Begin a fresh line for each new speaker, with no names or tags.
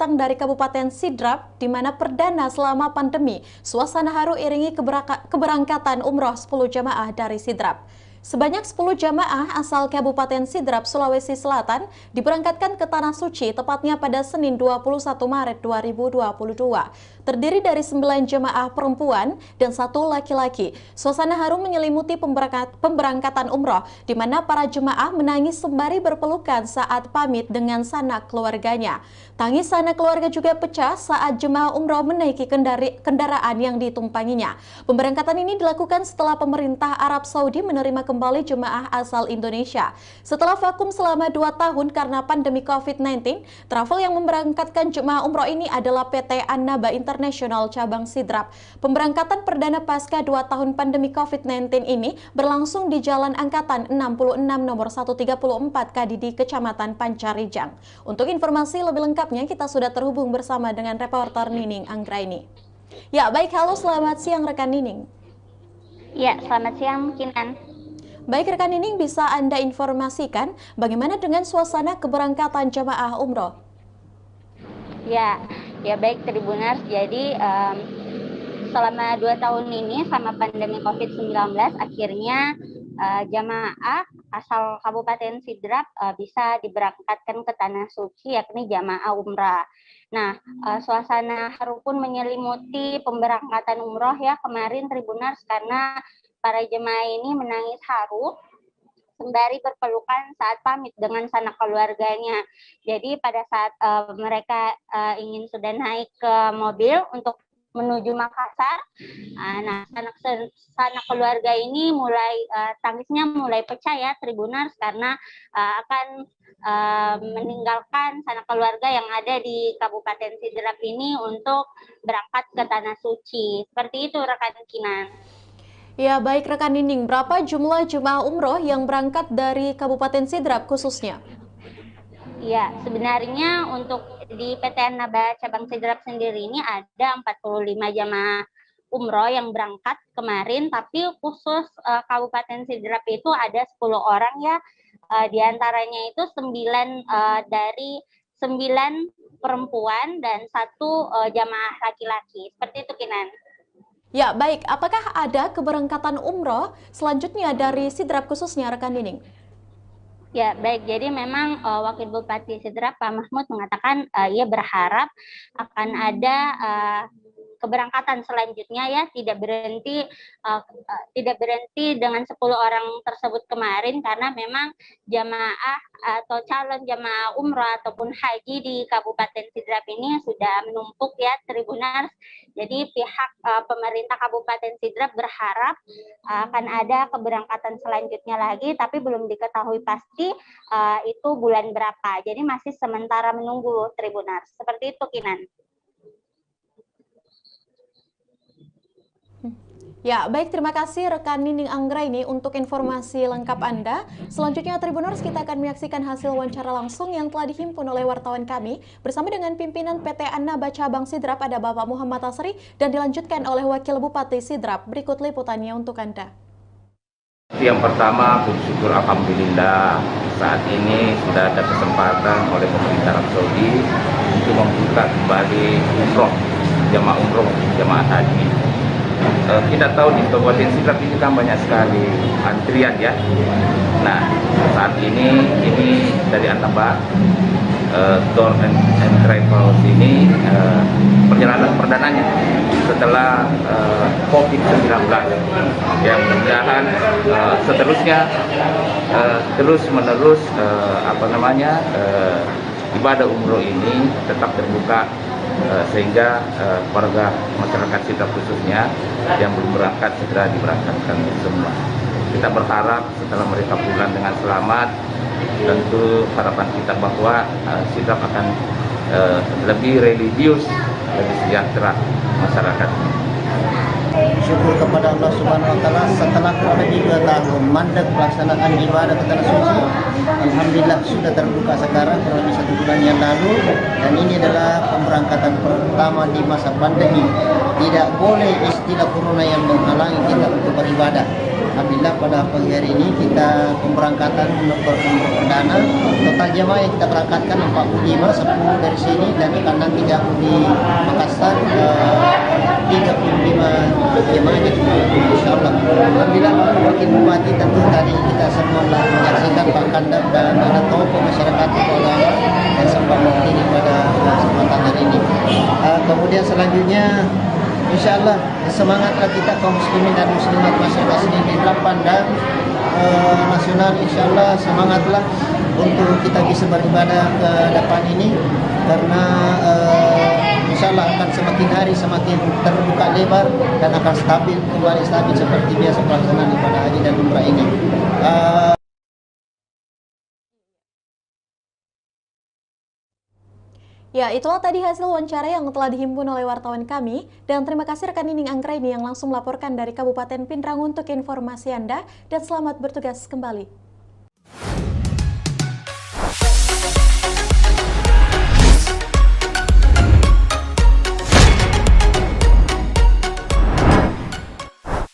datang dari Kabupaten Sidrap, di mana perdana selama pandemi, suasana haru iringi keberangkatan umroh 10 jamaah dari Sidrap. Sebanyak 10 jamaah asal Kabupaten Sidrap, Sulawesi Selatan diberangkatkan ke Tanah Suci tepatnya pada Senin 21 Maret 2022. Terdiri dari 9 jamaah perempuan dan 1 laki-laki. Suasana haru menyelimuti pemberangkatan umroh, di mana para jemaah menangis sembari berpelukan saat pamit dengan sanak keluarganya. Tangis sanak keluarga juga pecah saat jemaah umroh menaiki kendaraan yang ditumpanginya. Pemberangkatan ini dilakukan setelah pemerintah Arab Saudi menerima kembali jemaah asal Indonesia. Setelah vakum selama 2 tahun karena pandemi COVID-19, travel yang memberangkatkan jemaah umroh ini adalah PT Annaba International Cabang Sidrap. Pemberangkatan perdana pasca 2 tahun pandemi COVID-19 ini berlangsung di Jalan Angkatan 66 nomor 134 Kadidi, Kecamatan Pancarijang. Untuk informasi lebih lengkapnya, kita sudah terhubung bersama dengan reporter Nining Anggraini. Ya, baik, halo, selamat siang rekan Nining.
Ya, selamat siang Kinan.
Baik rekan Nining, bisa Anda informasikan bagaimana dengan suasana keberangkatan jemaah umroh?
Ya baik Tribuners. Jadi selama 2 tahun ini sama pandemi COVID-19 akhirnya jamaah asal Kabupaten Sidrap bisa diberangkatkan ke Tanah Suci, yakni jamaah umrah. Nah, suasana haru pun menyelimuti pemberangkatan umroh ya kemarin Tribuners, karena para jemaah ini menangis haru sembari berpelukan saat pamit dengan sanak keluarganya. Jadi pada saat mereka ingin sudah naik ke mobil untuk menuju Makassar, nah sanak keluarga ini mulai tangisnya mulai pecah ya Tribuners, karena akan meninggalkan sanak keluarga yang ada di Kabupaten Sidrap ini untuk berangkat ke Tanah Suci. Seperti itu rekan Kinan.
Ya, baik rekan Nining, berapa jumlah jemaah umroh yang berangkat dari Kabupaten Sidrap khususnya?
Ya, sebenarnya untuk di PT Annaba Cabang Sidrap sendiri ini ada 45 jamaah umroh yang berangkat kemarin, tapi khusus Kabupaten Sidrap itu ada 10 orang ya. Di antaranya itu 9 perempuan dan 1 jamaah laki-laki. Seperti itu Kinan.
Ya, baik. Apakah ada keberangkatan umroh selanjutnya dari Sidrap khususnya, rekan Nining?
Ya, baik. Jadi memang Wakil Bupati Sidrap, Pak Mahmud, mengatakan ia berharap akan ada keberangkatan selanjutnya ya, tidak berhenti dengan 10 orang tersebut kemarin, karena memang jamaah atau calon jamaah umrah ataupun haji di Kabupaten Sidrap ini sudah menumpuk ya Tribuners. Jadi pihak pemerintah Kabupaten Sidrap berharap akan ada keberangkatan selanjutnya lagi, tapi belum diketahui pasti itu bulan berapa. Jadi masih sementara menunggu Tribuners. Seperti itu Kinan.
Ya, baik, terima kasih rekan Nining Anggraini untuk informasi lengkap Anda. Selanjutnya Tribuners, kita akan menyaksikan hasil wawancara langsung yang telah dihimpun oleh wartawan kami bersama dengan pimpinan PT Annaba Cabang Sidrap, ada Bapak Muhammad Tasri, dan dilanjutkan oleh Wakil Bupati Sidrap. Berikut liputannya untuk Anda.
Yang pertama, bersyukur alhamdulillah saat ini sudah ada kesempatan oleh pemerintah Arab Saudi untuk membuka kembali jamaah haji. Kita tahu di Kabupaten Sidrap ini kan banyak sekali antrian ya. Nah, saat ini dari Annaba Tour and Travel ini perjalanan perdananya setelah COVID-19. Yang mudah-mudahan seterusnya terus menerus ibadah umroh ini tetap terbuka, sehingga warga masyarakat Sidrap khususnya yang belum berangkat segera diberangkatkan semua. Kita berharap setelah mereka pulang dengan selamat, tentu harapan kita bahwa Sidrap akan lebih religius, lebih sejahtera masyarakat.
Syukur kepada Allah Subhanahu wa taala setelah kurang lebih 2 tahun mandek pelaksanaan ibadah ke Tanah Suci, alhamdulillah sudah terbuka sekarang kurang lebih 1 bulan yang lalu, dan ini adalah pemberangkatan pertama di masa pandemi. Tidak boleh istilah corona yang menghalangi kita untuk beribadah. Alhamdulillah pada pagi hari ini kita pemberangkatan untuk perdana. Total jemaah yang kita berangkatkan 45, 10 dari sini dan akan nanti gabung di Makassar 35 jemaah insyaallah. Alhamdulillah Wakil Bupati tentu tadi kita semua menyaksikan Pak Kandap dan ada tokoh masyarakat tokoh yang sempat menghadiri pada kesempatan hari ini. Kemudian selanjutnya insyaallah semangatlah kita kaum muslimin dan muslimat masyarakat sini di Pandang nasional, insyaallah semangatlah untuk kita bisa beribadah ke depan ini karena insyaallah akan semakin hari semakin terbuka lebar dan akan kembali stabil seperti biasa pelaksanaan ibadah haji dan umrah ini.
Ya, itulah tadi hasil wawancara yang telah dihimpun oleh wartawan kami. Dan terima kasih rekan Nining Anggraini yang langsung melaporkan dari Kabupaten Pindrang untuk informasi Anda. Dan selamat bertugas kembali.